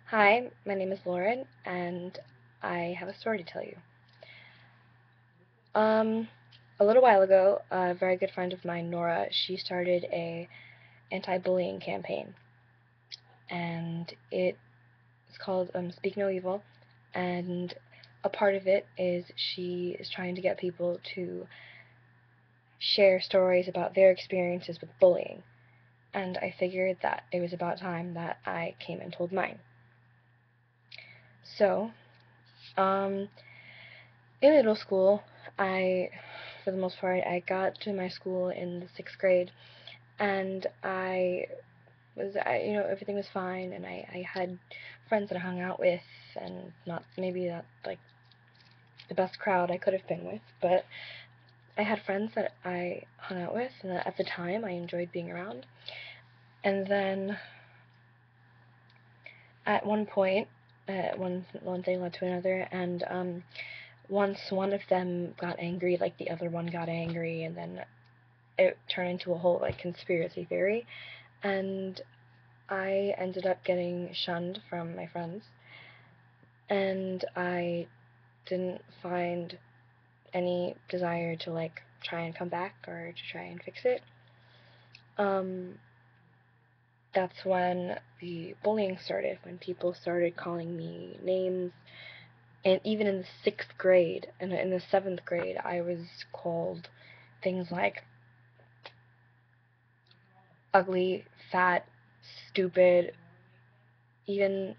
Hi, my name is Lauren, and I have a story to tell you. Um, a little while ago, a very good friend of mine, Nora, she started a anti-bullying campaign, and it's called Speak No Evil, and a part of it is she is trying to get people to share stories about their experiences with bullying, and I figured that it was about time that I came and told mine. So, um, in middle school, I, for the most part, I got to my school in the sixth grade, and everything was fine, and I had friends that I hung out with, and not maybe not like the best crowd I could have been with, but I had friends that I hung out with, and that at the time I enjoyed being around. And then at one point, one thing led to another, and once one of them got angry, like the other one got angry, and then it turned into a whole like conspiracy theory, and I ended up getting shunned from my friends, and I didn't find any desire to like try and come back or to try and fix it. Um, that's when the bullying started, when people started calling me names, and even in the sixth grade and in the seventh grade, I was called things like ugly, fat, stupid, even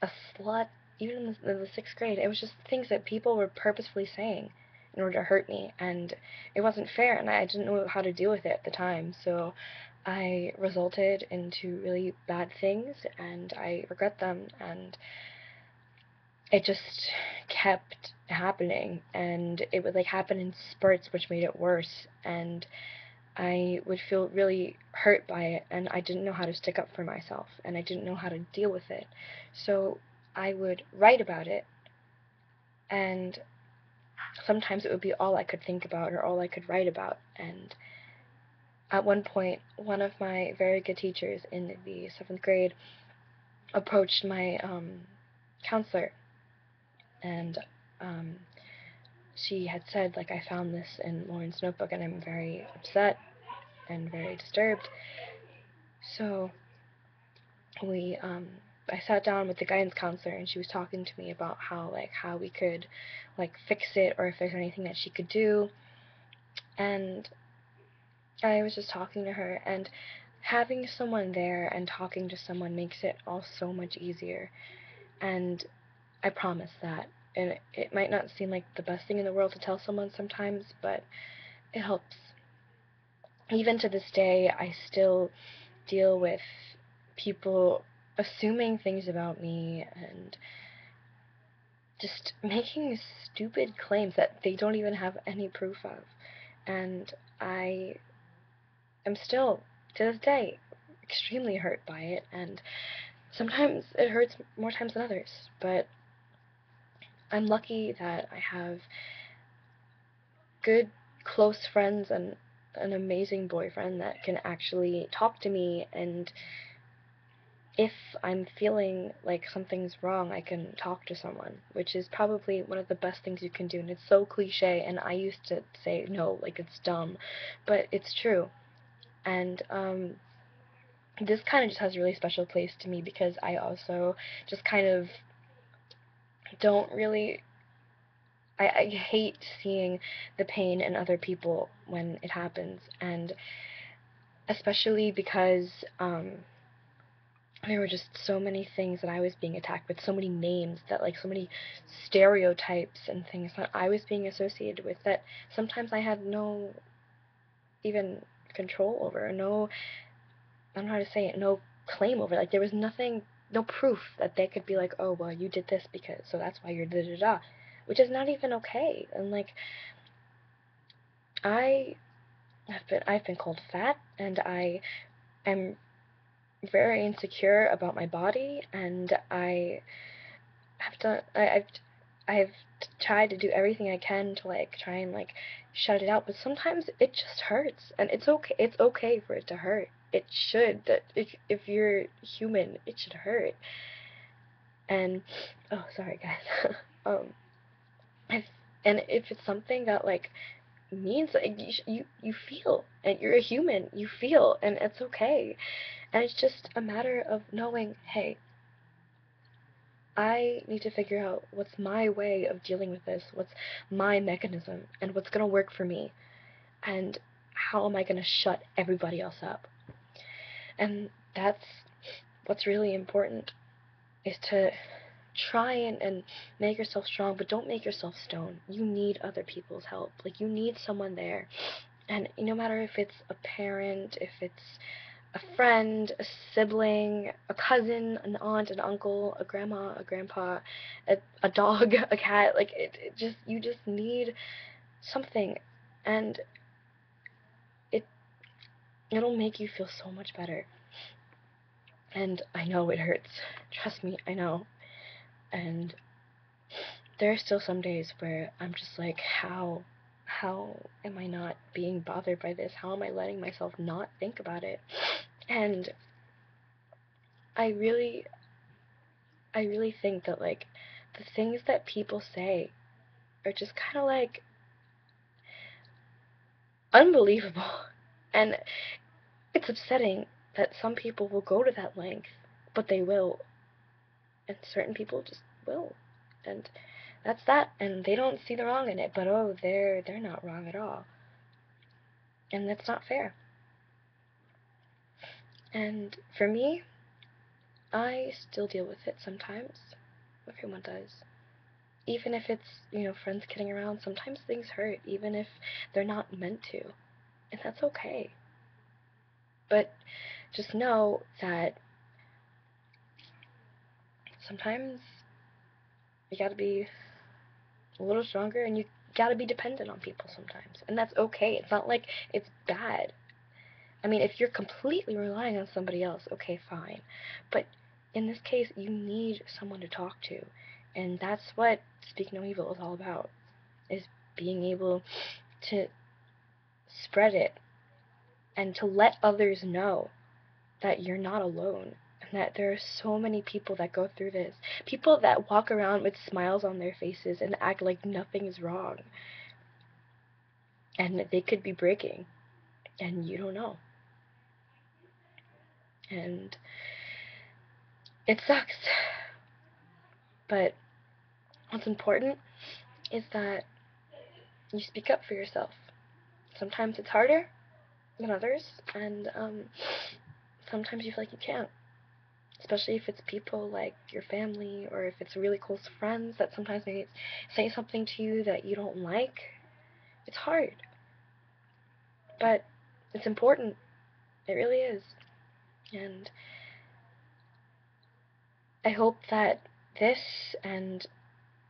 a slut, even in the sixth grade. It was just things that people were purposefully saying in order to hurt me, and it wasn't fair, and I didn't know how to deal with it at the time, so I resulted into really bad things, and I regret them, and it just kept happening, and it would like happen in spurts, which made it worse, and I would feel really hurt by it, and I didn't know how to stick up for myself, and I didn't know how to deal with it. So I would write about it, and sometimes it would be all I could think about or all I could write about. And at one point, one of my very good teachers in the seventh grade approached my counselor, and um, she had said, like, I found this in Lauren's notebook, and I'm very upset and very disturbed. So we I sat down with the guidance counselor, and she was talking to me about how we could like fix it, or if there's anything that she could do. And I was just talking to her, and having someone there and talking to someone makes it all so much easier. And I promise that. And it might not seem like the best thing in the world to tell someone sometimes, but it helps. Even to this day, I still deal with people assuming things about me and just making stupid claims that they don't even have any proof of. And I am still, to this day, extremely hurt by it, and sometimes it hurts more times than others, but I'm lucky that I have good, close friends and an amazing boyfriend that can actually talk to me, and if I'm feeling like something's wrong, I can talk to someone, which is probably one of the best things you can do. And it's so cliche, and I used to say no, like it's dumb, but it's true. And this kind of just has a really special place to me because I also just kind of don't really. I hate seeing the pain in other people when it happens, and especially because there were just so many things that I was being attacked with, so many names that, like, so many stereotypes and things that I was being associated with that sometimes I had no even control over, no, I don't know how to say it, no claim over. Like, there was nothing, no proof that they could be like, oh, well, you did this because, so that's why you're da da da, which is not even okay. And, like, I I've been called fat, and I am very insecure about my body, and have done I've tried to do everything I can to like try and like shut it out, but sometimes it just hurts, and it's okay for it to hurt. it should. That if you're human, it should hurt. And oh, sorry guys. um, if, and if it's something that like means like you feel, and you're a human, you feel, and it's okay. And it's just a matter of knowing, hey, I need to figure out what's my way of dealing with this, what's my mechanism, and what's gonna work for me, and how am I gonna shut everybody else up. And that's what's really important, is to try and make yourself strong, but don't make yourself stone. You need other people's help. Like, you need someone there. And no matter if it's a parent, if it's a friend, a sibling, a cousin, an aunt, an uncle, a grandma, a grandpa, a dog, a cat, like, it just, you just need something. And it, it'll make you feel so much better. And I know it hurts. Trust me, I know. And there are still some days where I'm just like, how am I not being bothered by this? How am I letting myself not think about it? And I really I really think that, like, the things that people say are just kind of like unbelievable. And it's upsetting that some people will go to that length, but they will, and certain people just will. And that's that, and they don't see the wrong in it, but oh, they're not wrong at all. And that's not fair. And for me, I still deal with it sometimes. Everyone does. Even if it's, friends kidding around, sometimes things hurt, even if they're not meant to. And that's okay. But just know that sometimes you gotta be a little stronger, and you gotta be dependent on people sometimes. And that's okay. It's not like it's bad. I mean, if you're completely relying on somebody else, okay, fine. But in this case, you need someone to talk to. And that's what Speak No Evil is all about, is being able to spread it and to let others know that you're not alone, and that there are so many people that go through this. People that walk around with smiles on their faces and act like nothing's wrong. And they could be breaking, and you don't know. And it sucks. But what's important is that you speak up for yourself. Sometimes it's harder than others, and sometimes you feel like you can't. Especially if it's people like your family, or if it's really close friends that sometimes maybe say something to you that you don't like. It's hard. But it's important. It really is. And I hope that this and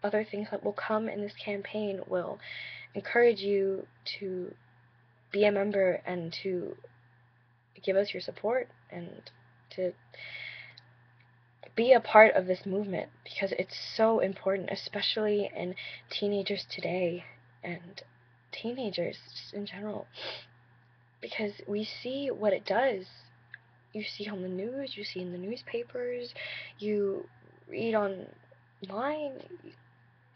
other things that will come in this campaign will encourage you to be a member and to give us your support and to be a part of this movement, because it's so important, especially in teenagers today, and teenagers just in general, because we see what it does. You see on the news, you see in the newspapers, you read online,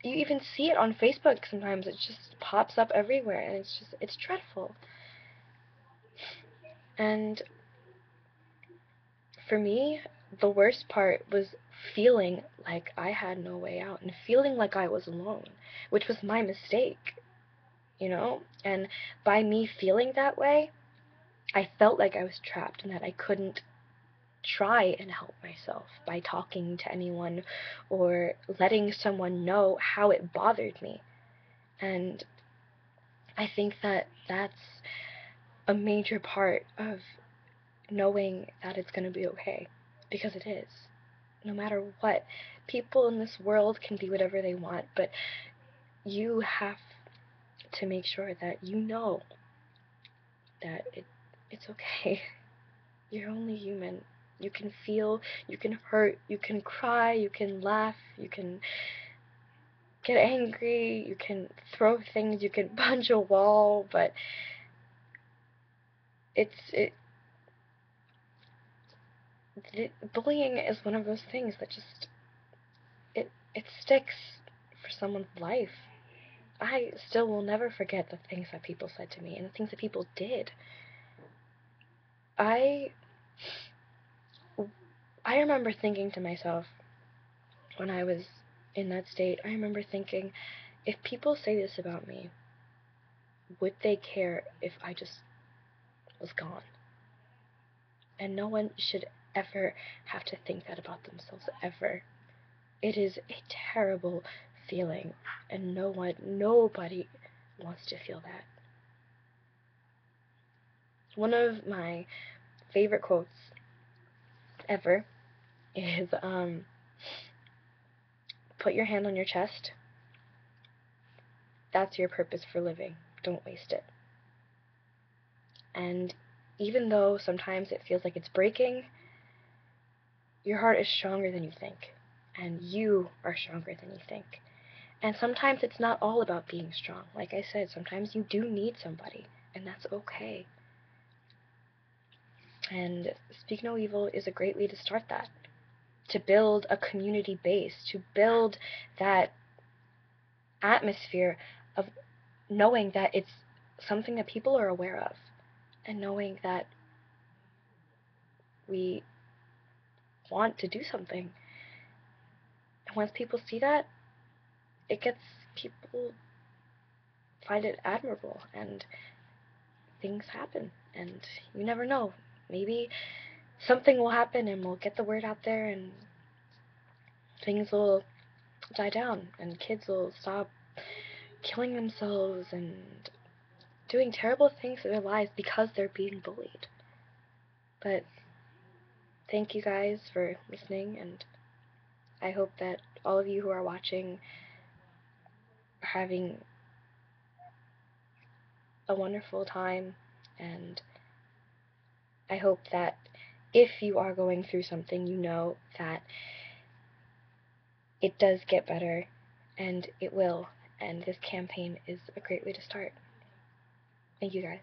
you even see it on Facebook sometimes. It just pops up everywhere, and it's dreadful. And for me, the worst part was feeling like I had no way out, and feeling like I was alone, which was my mistake, And by me feeling that way, I felt like I was trapped and that I couldn't try and help myself by talking to anyone or letting someone know how it bothered me. And I think that that's a major part of knowing that it's going to be okay, because it is. No matter what, people in this world can be whatever they want, but you have to make sure that you know that it's okay. You're only human. You can feel, you can hurt, you can cry, you can laugh, you can get angry, you can throw things, you can punch a wall, but it's it bullying is one of those things that just, it sticks for someone's life. I still will never forget the things that people said to me and the things that people did. I I remember thinking to myself when I was in that state, I remember thinking, if people say this about me, would they care if I just was gone? And no one should ever have to think that about themselves, ever. It is a terrible feeling, and nobody wants to feel that. One of my favorite quotes ever is, put your hand on your chest. That's your purpose for living. Don't waste it. And even though sometimes it feels like it's breaking, your heart is stronger than you think. And you are stronger than you think. And sometimes it's not all about being strong. Like I said, sometimes you do need somebody, and that's okay. And Speak No Evil is a great way to start that. To build a community base, to build that atmosphere of knowing that it's something that people are aware of, and knowing that we want to do something. And once people see that, it gets people find it admirable, and things happen. And you never know. Maybe something will happen and we'll get the word out there and things will die down and kids will stop killing themselves and doing terrible things in their lives because they're being bullied. But thank you guys for listening, and I hope that all of you who are watching are having a wonderful time, and I hope that if you are going through something, you know that it does get better, and it will, and this campaign is a great way to start. Thank you guys.